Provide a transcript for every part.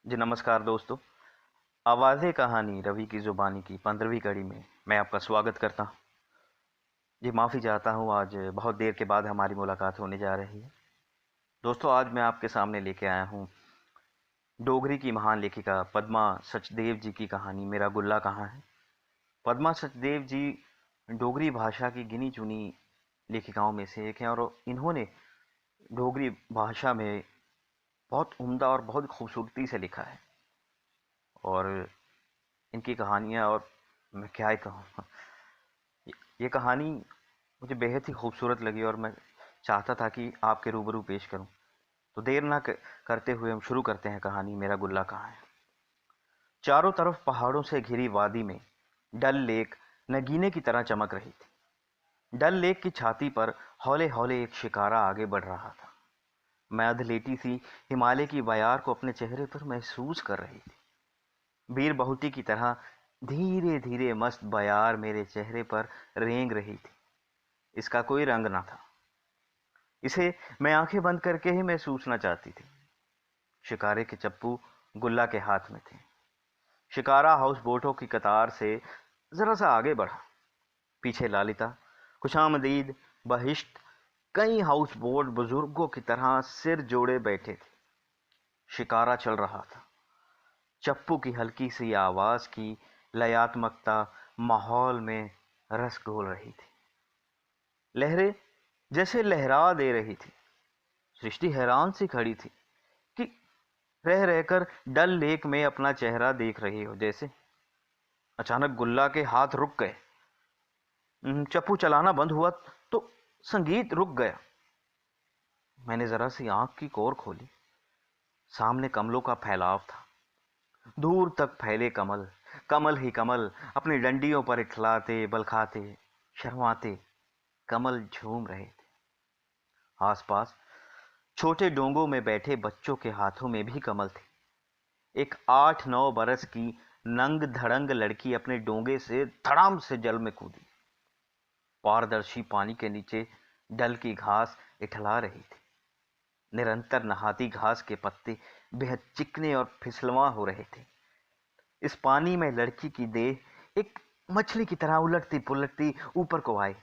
जी नमस्कार दोस्तों। आवाज़े कहानी रवि की ज़ुबानी की 15वीं कड़ी में मैं आपका स्वागत करता हूँ। जी माफ़ी चाहता हूँ, आज बहुत देर के बाद हमारी मुलाकात होने जा रही है। दोस्तों, आज मैं आपके सामने लेके आया हूँ डोगरी की महान लेखिका पद्मा सचदेव जी की कहानी मेरा गुल्ला कहाँ है। पद्मा सचदेव जी डोगरी भाषा की गिनी चुनी लेखिकाओं में से एक हैं और इन्होंने डोगरी भाषा में बहुत उम्दा और बहुत खूबसूरती से लिखा है। और इनकी कहानियाँ, और मैं क्या ही कहूँ, ये कहानी मुझे बेहद ही खूबसूरत लगी और मैं चाहता था कि आपके रूबरू पेश करूं। तो देर ना करते हुए हम शुरू करते हैं कहानी मेरा गुल्ला कहाँ है। चारों तरफ पहाड़ों से घिरी वादी में डल लेक नगीने की तरह चमक रही थी। डल लेक की छाती पर हौले हौले एक शिकारा आगे बढ़ रहा था। मैं अधलेटी सी हिमालय की बयार को अपने चेहरे पर महसूस कर रही थी। वीर बहुटी की तरह धीरे धीरे मस्त बयार मेरे चेहरे पर रेंग रही थी। इसका कोई रंग न था। इसे मैं आंखें बंद करके ही महसूसना चाहती थी। शिकारे के चप्पू गुल्ला के हाथ में थे। शिकारा हाउस बोटों की कतार से जरा सा आगे बढ़ा। पीछे लालिता, खुशामदीद, बहिश्त, कई हाउस बोट बुजुर्गों की तरह सिर जोड़े बैठे थे। शिकारा चल रहा था। चप्पू की हल्की सी आवाज की लयात्मकता माहौल में रस घोल रही थी। लहरें जैसे लहरा दे रही थी। सृष्टि हैरान सी खड़ी थी कि रह रहकर डल लेक में अपना चेहरा देख रही हो जैसे। अचानक गुल्ला के हाथ रुक गए। चप्पू चलाना बंद हुआ तो संगीत रुक गया। मैंने जरा सी आंख की कोर खोली। सामने कमलों का फैलाव था। दूर तक फैले कमल, कमल ही कमल अपनी डंडियों पर इठलाते, बलखाते, शर्माते कमल झूम रहे थे। आसपास छोटे डोंगों में बैठे बच्चों के हाथों में भी कमल थे। एक 8-9 बरस की नंग धड़ंग लड़की अपने डोंगे से धड़ाम से जल में कूदी। पारदर्शी पानी के नीचे डल की घास इठला रही थी। निरंतर नहाती घास के पत्ते बेहद चिकने और फिसलवां हो रहे थे। इस पानी में लड़की की देह एक मछली की तरह उलटती पुलटती ऊपर को आई।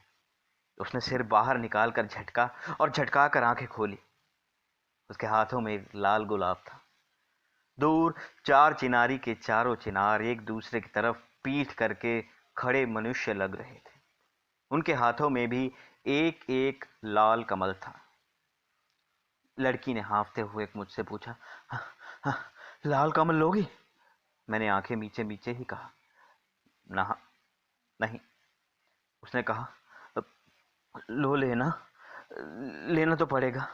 उसने सिर बाहर निकालकर झटका और झटका कर आंखें खोली। उसके हाथों में एक लाल गुलाब था। दूर चार चिनारी के चारों चिनार एक दूसरे की तरफ पीठ करके खड़े मनुष्य लग रहे थे। उनके हाथों में भी एक एक लाल कमल था। लड़की ने हाँफते हुए मुझसे पूछा, "हाँ, हाँ, लाल कमल लोगी?" मैंने आंखें मीचे मीचे ही कहा, "ना, नहीं।" उसने कहा, "अब लो लेना, लेना तो पड़ेगा।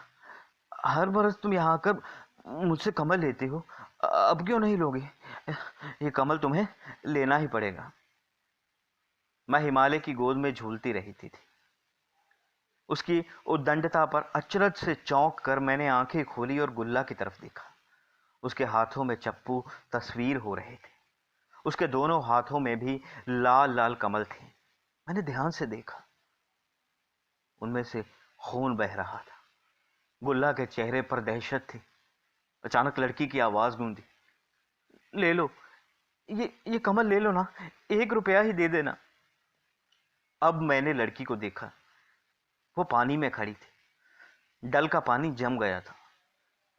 हर बरस तुम यहाँ आकर मुझसे कमल लेती हो, अब क्यों नहीं लोगे? ये कमल तुम्हें लेना ही पड़ेगा।" मैं हिमालय की गोद में झूलती रहती थी। उसकी उद्दंडता पर अचरज से चौंक कर मैंने आंखें खोली और गुल्ला की तरफ देखा। उसके हाथों में चप्पू तस्वीर हो रहे थे। उसके दोनों हाथों में भी लाल लाल कमल थे। मैंने ध्यान से देखा। उनमें से खून बह रहा था। गुल्ला के चेहरे पर दहशत थी। अचानक लड़की की आवाज गूंजी, "ले लो, ये कमल ले लो ना, 1 रुपया ही दे देना।" अब मैंने लड़की को देखा। वो पानी में खड़ी थी। डल का पानी जम गया था।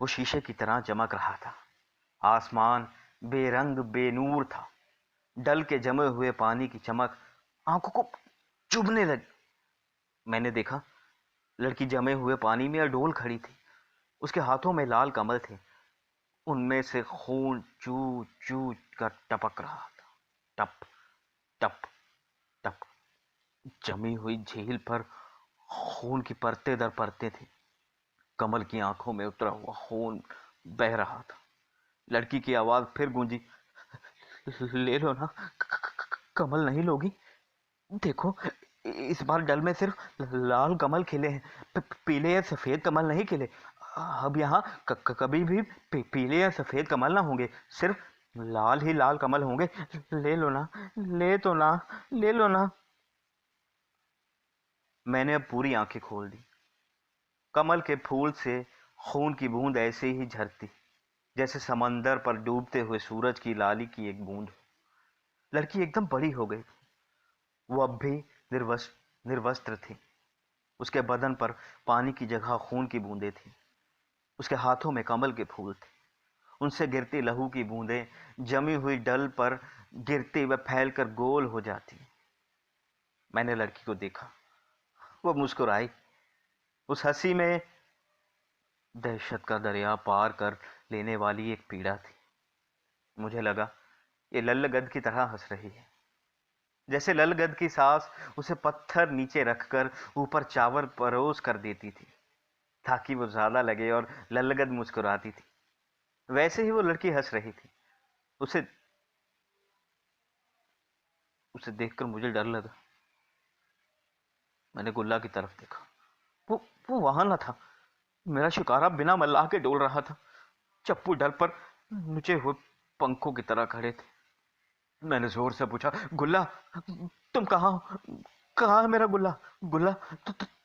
वो शीशे की तरह चमक रहा था। आसमान बेरंग बेनूर था। डल के जमे हुए पानी की चमक आंखों को चुभने लगी। मैंने देखा, लड़की जमे हुए पानी में अडोल खड़ी थी। उसके हाथों में लाल कमल थे। उनमें से खून चू चू कर टपक रहा था। टप टप टप। जमी हुई झील पर खून की परतें दर परतें थी। कमल की आंखों में उतरा हुआ खून बह रहा था। लड़की की आवाज फिर गूंजी, "ले लो ना, कमल नहीं लोगी? देखो, इस बार डल में सिर्फ लाल कमल खिले हैं, पीले या सफेद कमल नहीं खिले। अब यहाँ कभी भी पीले या सफेद कमल ना होंगे, सिर्फ लाल ही लाल कमल होंगे। ले लो ना, ले तो ना, ले लो ना।" मैंने अब पूरी आंखें खोल दी। कमल के फूल से खून की बूंद ऐसे ही झरती। जैसे समंदर पर डूबते हुए सूरज की लाली की एक बूंद। लड़की एकदम बड़ी हो गई। वो अब भी निर्वस्त्र थी। उसके बदन पर पानी की जगह खून की बूंदें थी। उसके हाथों में कमल के फूल थे। उनसे गिरती लहू की बूंदें जमी हुई डल पर गिरते हुए फैलकर गोल हो जाती। मैंने लड़की को देखा। वो मुस्कुराई। उस हंसी में दहशत का दरिया पार कर लेने वाली एक पीड़ा थी। मुझे लगा ये लल्लगद की तरह हंस रही है, जैसे लल्लगद की सास उसे पत्थर नीचे रखकर ऊपर चावल परोस कर देती थी ताकि वो ज्यादा लगे, और लल्लगद मुस्कुराती थी। वैसे ही वो लड़की हंस रही थी। उसे उसे देखकर मुझे डर लगा। मैंने गुल्ला की तरफ देखा। वो वो वहां न था। मेरा शिकारा बिना मल्लाह के डोल रहा था। चप्पू डर पर नुचे हुए पंखों की तरह खड़े थे। मैंने जोर से पूछा, गुल्ला, तुम कहाँ हो? कहाँ है मेरा गुल्ला? गुल्ला,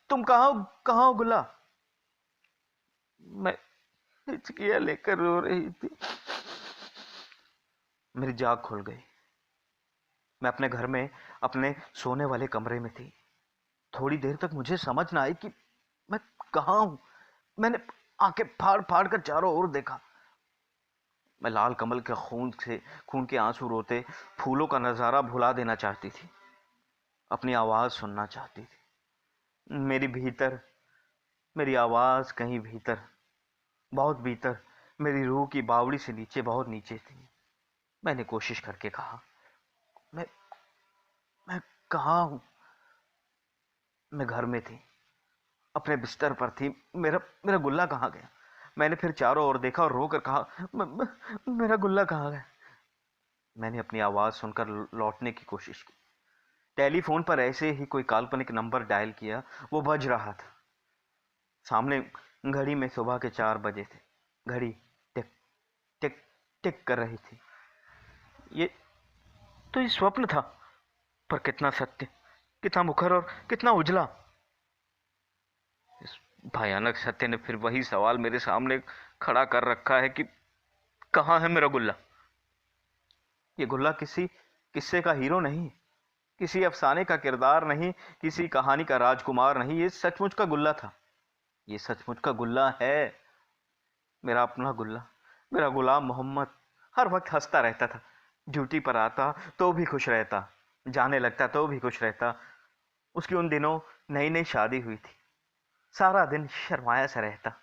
तुम कहाँ हो गुल्ला? मैं हिचकियां लेकर रो रही थी। मेरी जाग खुल गई। मैं अपने घर में अपने सोने वाले कमरे में थी। थोड़ी देर तक मुझे समझ ना आई कि मैं कहाँ हूं। मैंने आंखें फाड़ फाड़ कर चारों ओर देखा। मैं लाल कमल के खून के आंसू रोते फूलों का नजारा भुला देना चाहती थी। अपनी आवाज सुनना चाहती थी। मेरी आवाज कहीं भीतर, बहुत भीतर, मेरी रूह की बावड़ी से नीचे, बहुत नीचे थी। मैंने कोशिश करके कहा, मैं मैं कहाँ हूं? मैं घर में थी, अपने बिस्तर पर थी। मेरा मेरा गुल्ला कहाँ गया? मैंने फिर चारों ओर देखा और रोकर कहा, मेरा गुल्ला कहाँ गया? मैंने अपनी आवाज सुनकर लौटने की कोशिश की। टेलीफोन पर ऐसे ही कोई काल्पनिक नंबर डायल किया। वो बज रहा था। सामने घड़ी में सुबह के 4 बजे थे। घड़ी टिक टिक टिक कर रही थी। ये तो ये स्वप्न था, पर कितना सत्य, कितना मुखर और कितना उजला। इस भयानक सत्य ने फिर वही सवाल मेरे सामने खड़ा कर रखा है कि कहाँ है मेरा गुल्ला? ये गुल्ला किसी किस्से का हीरो नहीं, किसी अफसाने का किरदार नहीं, किसी कहानी का राजकुमार नहीं। ये सचमुच का गुल्ला था। ये सचमुच का गुल्ला है। मेरा अपना गुल्ला, मेरा गुलाम मोहम्मद। हर वक्त हंसता रहता था। ड्यूटी पर आता तो भी खुश रहता, जाने लगता तो भी खुश रहता। उसकी उन दिनों नई नई शादी हुई थी। सारा दिन शर्माया सा रहता।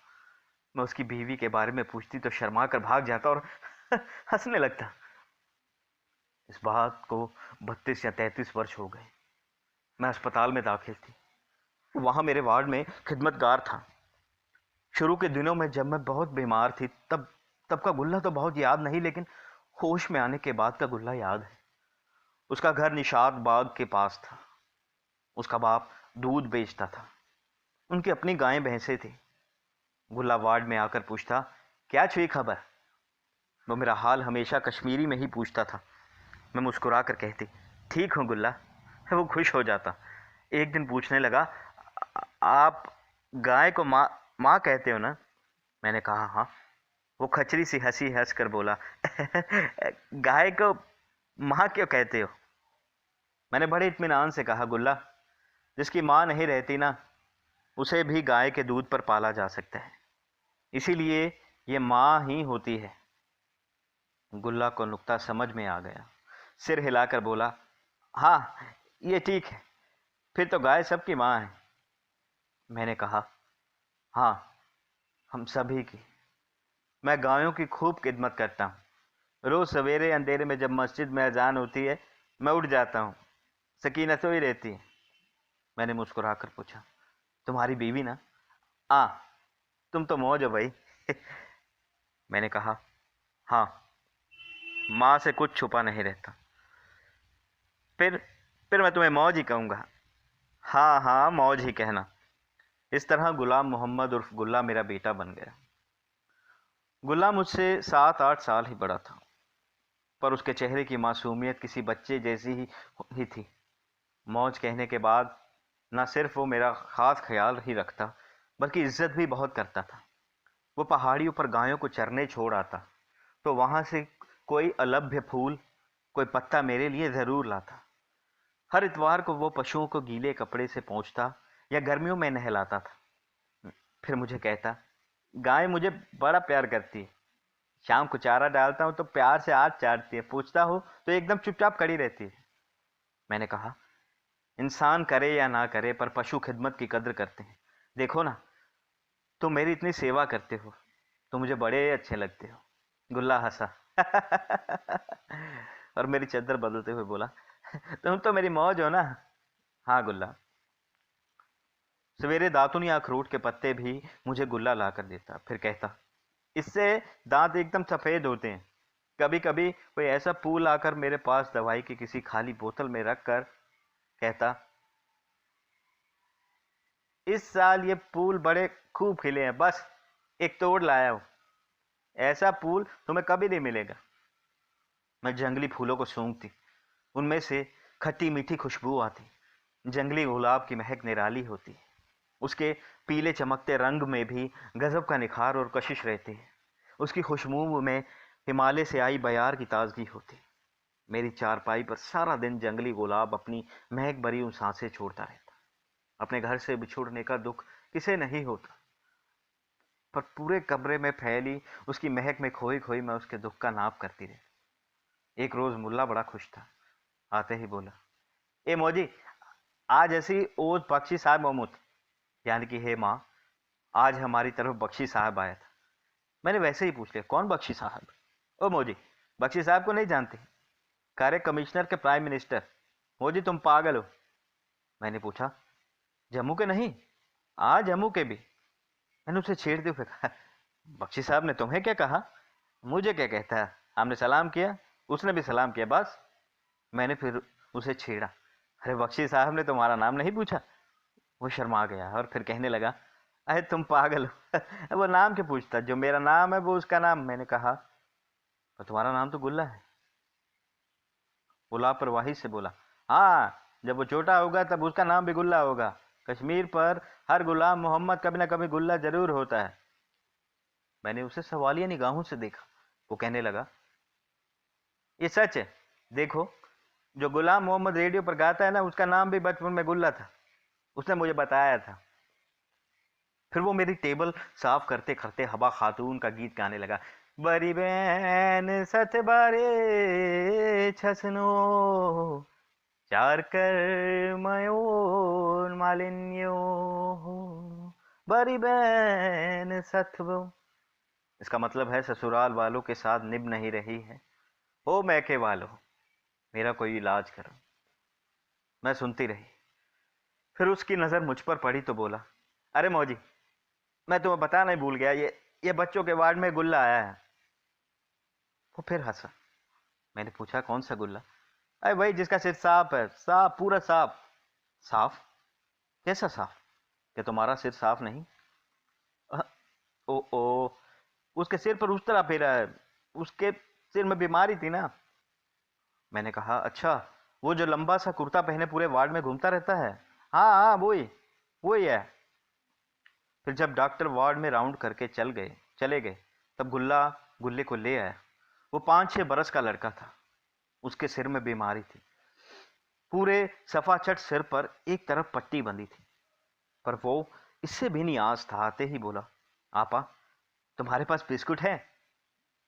मैं उसकी बीवी के बारे में पूछती तो शर्मा कर भाग जाता और हंसने लगता। इस बात को 32 या 33 वर्ष हो गए। मैं अस्पताल में दाखिल थी। वहां मेरे वार्ड में खिदमतगार था। शुरू के दिनों में जब मैं बहुत बीमार थी, तब तब का गुल्ला तो बहुत याद नहीं, लेकिन होश में आने के बाद का गुल्ला याद है। उसका घर निशात बाग के पास था। उसका बाप दूध बेचता था। उनकी अपनी गायें भैंसे थी। गुल्ला वार्ड में आकर पूछता, क्या छुई खबर? वो मेरा हाल हमेशा कश्मीरी में ही पूछता था। मैं मुस्कुरा कर कहती, ठीक हूँ गुल्ला। वो खुश हो जाता। एक दिन पूछने लगा, आप गाय को माँ माँ कहते हो ना? मैंने कहा, हाँ। वो खचरी सी हंसी हंस कर बोला, गाय को माँ क्यों कहते हो? मैंने बड़े इत्मीनान से कहा, गुल्ला, जिसकी माँ नहीं रहती ना, उसे भी गाय के दूध पर पाला जा सकता है, इसीलिए ये माँ ही होती है। गुल्ला को नुक्ता समझ में आ गया। सिर हिलाकर बोला, हाँ, ये ठीक है, फिर तो गाय सबकी माँ है। मैंने कहा, हाँ, हम सभी की। मैं गायों की खूब खिदमत करता हूँ। रोज सवेरे अंधेरे में जब मस्जिद में अजान होती है, मैं उठ जाता हूँ। सकीना सोई रहती है। मैंने मुस्कुराकर पूछा, तुम्हारी बीवी ना? तुम तो मौज हो भाई। मैंने कहा, हाँ, माँ से कुछ छुपा नहीं रहता। फिर फिर मैं तुम्हें मौज ही कहूँगा। हाँ हाँ, मौज ही कहना। इस तरह गुलाम मोहम्मद उर्फ गुल्ला मेरा बेटा बन गया। गुल्ला मुझसे 7-8 साल ही बड़ा था, पर उसके चेहरे की मासूमियत किसी बच्चे जैसी ही थी। मौज कहने के बाद न सिर्फ वो मेरा खास ख्याल ही रखता, बल्कि इज्जत भी बहुत करता था। वो पहाड़ियों पर गायों को चरने छोड़ आता। तो वहाँ से कोई अलभ्य फूल, कोई पत्ता मेरे लिए ज़रूर लाता। हर इतवार को वो पशुओं को गीले कपड़े से पोंछता या गर्मियों में नहलाता था। फिर मुझे कहता, गाय मुझे बड़ा प्यार करती है। शाम को चारा डालता हूँ तो प्यार से हाथ चाटती है, पूछता हूँ तो एकदम चुपचाप खड़ी रहती है। मैंने कहा, इंसान करे या ना करे पर पशु खिदमत की कद्र करते हैं। देखो ना, तुम मेरी इतनी सेवा करते हो तो मुझे बड़े अच्छे लगते हो। गुल्ला हंसा और मेरी चद्दर बदलते हुए बोला, तुम तो मेरी मौज हो ना। हाँ गुल्ला। सवेरे दातुन या अखरोट के पत्ते भी मुझे गुल्ला ला कर देता, फिर कहता, इससे दांत एकदम सफेद होते हैं। कभी कभी कोई ऐसा फूल आकर मेरे पास दवाई की किसी खाली बोतल में रख कर कहता, इस साल ये फूल बड़े खूब खिले हैं, बस एक तोड़ लाया हूं। ऐसा फूल तुम्हें कभी नहीं मिलेगा। मैं जंगली फूलों को सूंघती, उनमें से खट्टी मीठी खुशबू आती। जंगली गुलाब की महक निराली होती, उसके पीले चमकते रंग में भी गजब का निखार और कशिश रहती है। उसकी खुशबू में हिमालय से आई बयार की ताजगी होती। मेरी चारपाई पर सारा दिन जंगली गुलाब अपनी महक भरी उन सांसें छोड़ता रहता। अपने घर से बिछुड़ने का दुख किसे नहीं होता, पर पूरे कमरे में फैली उसकी महक में खोई खोई मैं उसके दुख का नाप करती रहती। एक रोज मुल्ला बड़ा खुश था, आते ही बोला, ए मौजी, आज ऐसी ओज बख्शी साहब मोहम्मद, यानी कि हे माँ, आज हमारी तरफ बख्शी साहब आया था। मैंने वैसे ही पूछ लिया, कौन बख्शी साहब? ओ मौजी, बख्शी साहब को नहीं जानते? कार्य कमिश्नर के प्राइम मिनिस्टर। मौजी तुम पागल हो। मैंने पूछा, जम्मू के नहीं? हाँ जम्मू के भी। मैंने उसे छेड़ते हुए कहा, बख्शी साहब ने तुम्हें क्या कहा? मुझे क्या कहता है, हमने सलाम किया, उसने भी सलाम किया, बस। मैंने फिर उसे छेड़ा, अरे बख्शी साहब ने तुम्हारा नाम नहीं पूछा? वो शर्मा गया और फिर कहने लगा, अरे तुम पागल हो वो नाम क्यों पूछता, जो मेरा नाम है वो उसका नाम। मैंने कहा, तो तुम्हारा नाम तो गुल्ला है। वो लापरवाही से बोला, हाँ, जब वो छोटा होगा तब उसका नाम भी गुल्ला होगा। कश्मीर पर हर गुलाम मोहम्मद कभी ना कभी गुल्ला जरूर होता है। मैंने उसे सवालिया निगाहों से देखा। वो कहने लगा, ये सच है, देखो, जो गुलाम मोहम्मद रेडियो पर गाता है ना, उसका नाम भी बचपन में गुल्ला था, उसने मुझे बताया था। फिर वो मेरी टेबल साफ करते करते हवा खातून का गीत गाने लगा, बड़ी बहन सत बारे छसनो चार कर मयोन मालिन्यो बड़ी बहन सतवो। इसका मतलब है, ससुराल वालों के साथ निभ नहीं रही है, ओ मैके वालों, मेरा कोई इलाज करो। मैं सुनती रही। फिर उसकी नज़र मुझ पर पड़ी तो बोला, अरे मौजी, मैं तुम्हें बताना ही भूल गया, ये बच्चों के वार्ड में गुल्ला आया है। वो फिर हंसा। मैंने पूछा, कौन सा गुल्ला? अरे भाई जिसका सिर साफ है, साफ, पूरा साफ। साफ? कैसा साफ? क्या तुम्हारा सिर साफ नहीं? अह, ओ ओ, उसके सिर पर उस तरह फेरा है, उसके सिर में बीमारी थी ना। मैंने कहा, अच्छा, वो जो लंबा सा कुर्ता पहने पूरे वार्ड में घूमता रहता है? हाँ हाँ, वही वही है। फिर जब डॉक्टर वार्ड में राउंड करके चले गए, तब गुल्ला गुल्ले को ले आया। वो 5-6 बरस का लड़का था। उसके सिर में बीमारी थी। पूरे सफाचट सिर पर एक तरफ पट्टी बंधी थी। पर वो इससे भी नियाज था, आते ही बोला, आपा, तुम्हारे पास बिस्कुट है?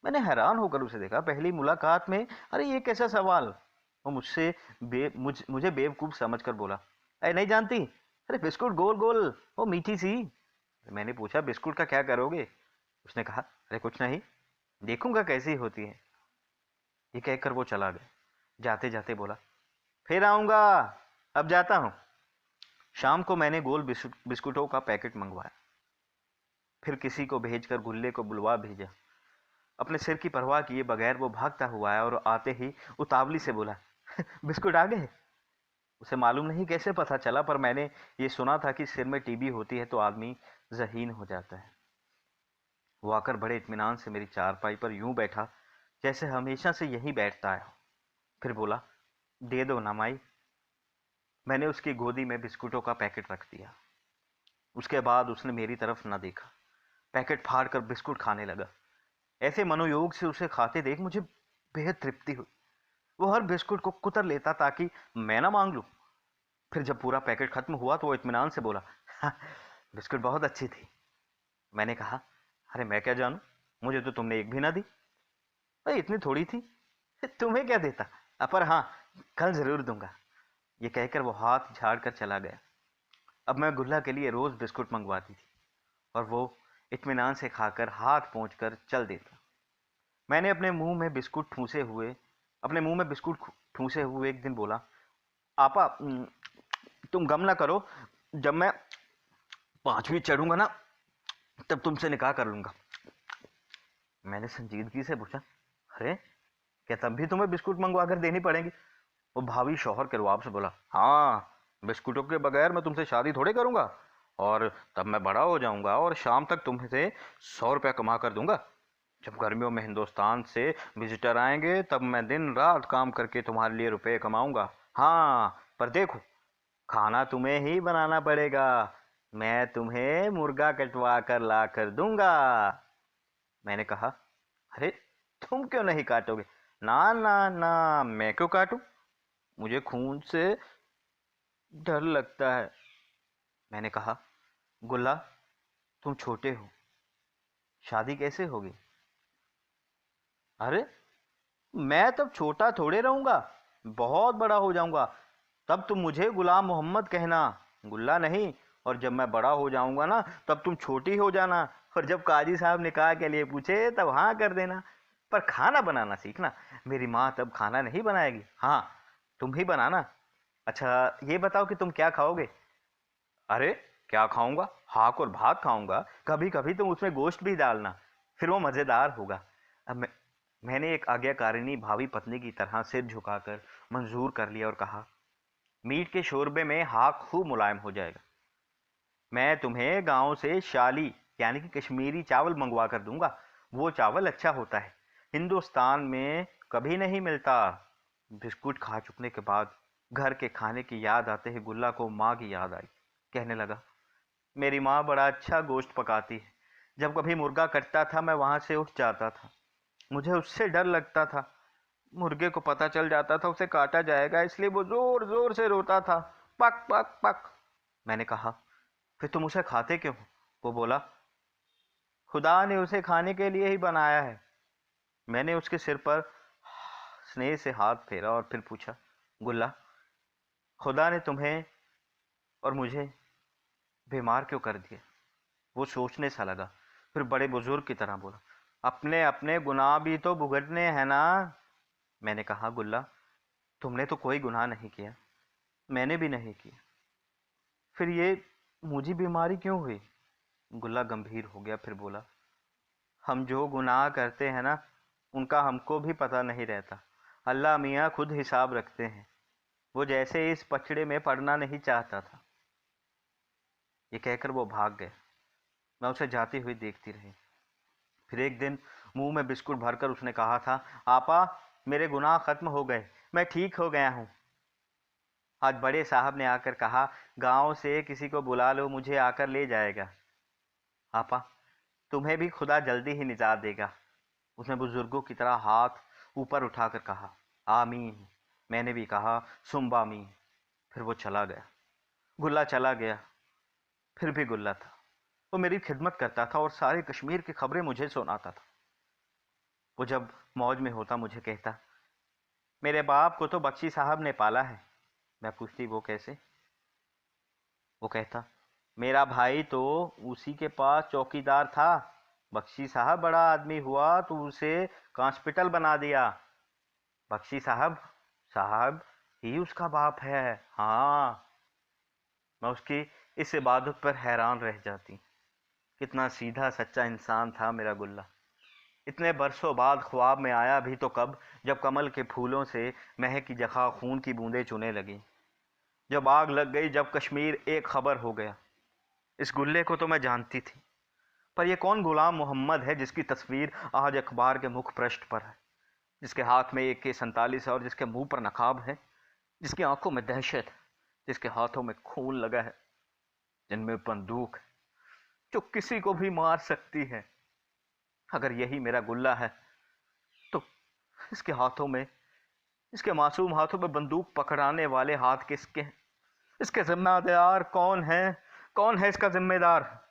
मैंने हैरान होकर उसे देखा, पहली मुलाकात में, अरे ये कैसा सवाल। वो मुझे बेवकूफ समझकर बोला, अरे नहीं जानती? अरे बिस्कुट गोल गोल, वो मीठी सी। मैंने पूछा, बिस्कुट का क्या करोगे? उसने कहा, अरे कुछ नहीं, देखूंगा कैसी होती है। ये कहकर वो चला गया। जाते जाते बोला, फिर आऊंगा, अब जाता हूं। शाम को मैंने गोल बिस्कुटों का पैकेट मंगवाया। फिर किसी को भेजकर गुल्ले को बुलवा भेजा। अपने सिर की परवाह किए बगैर वो भागता हुआ आया और आते ही उतावली से बोला, बिस्कुट आ गए? उसे मालूम नहीं कैसे पता चला, पर मैंने ये सुना था कि सिर में टीबी होती है तो आदमी जहीन हो जाता है। वो आकर बड़े इत्मीनान से मेरी चारपाई पर यूं बैठा जैसे हमेशा से यहीं बैठता आया हो। फिर बोला, दे दो ना माई। मैंने उसकी गोदी में बिस्कुटों का पैकेट रख दिया। उसके बाद उसने मेरी तरफ न देखा, पैकेट फाड़ कर बिस्कुट खाने लगा। ऐसे मनोयोग से उसे खाते देख मुझे बेहद तृप्ति हुई। वो हर बिस्कुट को कुतर लेता ताकि मैं ना मांग लूं। फिर जब पूरा पैकेट खत्म हुआ तो वो इत्मीनान से बोला, "हाँ, बिस्कुट बहुत अच्छी थी।" मैंने कहा, अरे मैं क्या जानूं, मुझे तो तुमने एक भी ना दी। भाई इतनी थोड़ी थी, तुम्हें क्या देता। पर हाँ, कल जरूर दूंगा। ये कहकर वो हाथ झाड़ कर चला गया। अब मैं गुल्ला के लिए रोज बिस्कुट मंगवाती थी और वो इत्मीनान से खाकर हाथ पोंछ कर चल देता। मैंने अपने मुंह में बिस्कुट ठूसे हुए एक दिन बोला, आपा तुम गम ना करो, जब मैं 5वीं चढ़ूंगा ना तब तुमसे निकाह कर लूंगा। मैंने संजीदगी से पूछा, अरे क्या तब भी तुम्हें बिस्कुट मंगवा कर देनी पड़ेगी। वो भावी शौहर के रुआब से बोला, हाँ, बिस्कुटों के बगैर मैं तुमसे शादी थोड़े करूंगा। और तब मैं बड़ा हो जाऊंगा और शाम तक तुमसे 100 रुपया कमा कर दूंगा। जब गर्मियों में हिंदुस्तान से विजिटर आएंगे तब मैं दिन रात काम करके तुम्हारे लिए रुपए कमाऊंगा। हाँ, पर देखो, खाना तुम्हें ही बनाना पड़ेगा। मैं तुम्हें मुर्गा कटवा कर ला कर दूंगा। मैंने कहा, अरे तुम क्यों नहीं काटोगे। ना ना ना, मैं क्यों काटूं, मुझे खून से डर लगता है। मैंने कहा, गुल्ला तुम छोटे हो, शादी कैसे होगी। अरे मैं तब छोटा थोड़े रहूंगा, बहुत बड़ा हो जाऊंगा। तब तुम मुझे गुलाम मोहम्मद कहना, गुल्ला नहीं। और जब मैं बड़ा हो जाऊंगा ना तब तुम छोटी हो जाना। और जब काजी साहब निकाह के लिए पूछे तब हाँ कर देना। पर खाना बनाना सीखना। मेरी माँ तब खाना नहीं बनाएगी, हाँ तुम ही बनाना। अच्छा ये बताओ कि तुम क्या खाओगे। अरे क्या खाऊंगा, हाक और भात खाऊंगा। कभी कभी तुम उसमें गोश्त भी डालना, फिर वो मजेदार होगा। अब मैंने एक आज्ञाकारिणी भावी पत्नी की तरह सिर झुकाकर मंजूर कर लिया और कहा, मीट के शोरबे में हाक खूब मुलायम हो जाएगा। मैं तुम्हें गांव से शाली यानी कि कश्मीरी चावल मंगवा कर दूंगा। वो चावल अच्छा होता है, हिंदुस्तान में कभी नहीं मिलता। बिस्कुट खा चुकने के बाद घर के खाने की याद आते ही गुल्ला को माँ की याद आई। कहने लगा, मेरी माँ बड़ा अच्छा गोश्त पकाती है। जब कभी मुर्गा कटता था मैं वहां से उठ जाता था। मुझे उससे डर लगता था, मुर्गे को पता चल जाता था उसे काटा जाएगा, इसलिए वो जोर जोर से रोता था, पक पक पक। मैंने कहा, फिर तुम उसे खाते क्यों हो। वो बोला, खुदा ने उसे खाने के लिए ही बनाया है। मैंने उसके सिर पर स्नेह से हाथ फेरा और फिर पूछा, गुल्ला खुदा ने तुम्हें और मुझे बीमार क्यों कर दिया। वो सोचने सा लगा, फिर बड़े बुजुर्ग की तरह बोला, अपने अपने गुनाह भी तो भुगतने हैं ना। मैंने कहा, गुल्ला तुमने तो कोई गुनाह नहीं किया, मैंने भी नहीं किया, फिर ये मुझे बीमारी क्यों हुई। गुल्ला गंभीर हो गया, फिर बोला, हम जो गुनाह करते हैं ना उनका हमको भी पता नहीं रहता। अल्लाह मियाँ खुद हिसाब रखते हैं। वो जैसे इस पचड़े में पड़ना नहीं चाहता था। ये कहकर वो भाग गए। मैं उसे जाती हुई देखती रही। फिर एक दिन मुंह में बिस्कुट भरकर उसने कहा था, आपा मेरे गुनाह खत्म हो गए, मैं ठीक हो गया हूँ। आज बड़े साहब ने आकर कहा, गांव से किसी को बुला लो, मुझे आकर ले जाएगा। आपा तुम्हें भी खुदा जल्दी ही निजात देगा। उसने बुजुर्गों की तरह हाथ ऊपर उठाकर कहा, आमीन। मैंने भी कहा, सुम्बा मीन। फिर वो चला गया। गुल्ला चला गया, फिर भी गुल्ला था। वो मेरी खिदमत करता था और सारे कश्मीर की खबरें मुझे सुनाता था। वो जब मौज में होता मुझे कहता, मेरे बाप को तो बख्शी साहब ने पाला है। मैं पूछती, वो कैसे। वो कहता, मेरा भाई तो उसी के पास चौकीदार था। बख्शी साहब बड़ा आदमी हुआ तो उसे कांस्पिटल बना दिया। बख्शी साहब साहब ही उसका बाप है। हाँ, मैं उसकी इस इबादत पर हैरान रह जाती। कितना सीधा सच्चा इंसान था मेरा गुल्ला। इतने बरसों बाद ख्वाब में आया भी तो कब, जब कमल के फूलों से महक की जगह खून की बूंदें चुने लगी। जब आग लग गई, जब कश्मीर एक खबर हो गया। इस गुल्ले को तो मैं जानती थी, पर यह कौन गुलाम मोहम्मद है जिसकी तस्वीर आज अखबार के मुख पृष्ठ पर है, जिसके हाथ में AK-47 है और जिसके मुंह पर नकाब है, जिसकी आंखों में दहशत है, जिसके हाथों में खून लगा है, जिनमें बंदूक है जो किसी को भी मार सकती है। अगर यही मेरा गुल्ला है तो इसके हाथों में, इसके मासूम हाथों में बंदूक पकड़ाने वाले हाथ किसके हैं? इसके जिम्मेदार कौन है? कौन है इसका जिम्मेदार?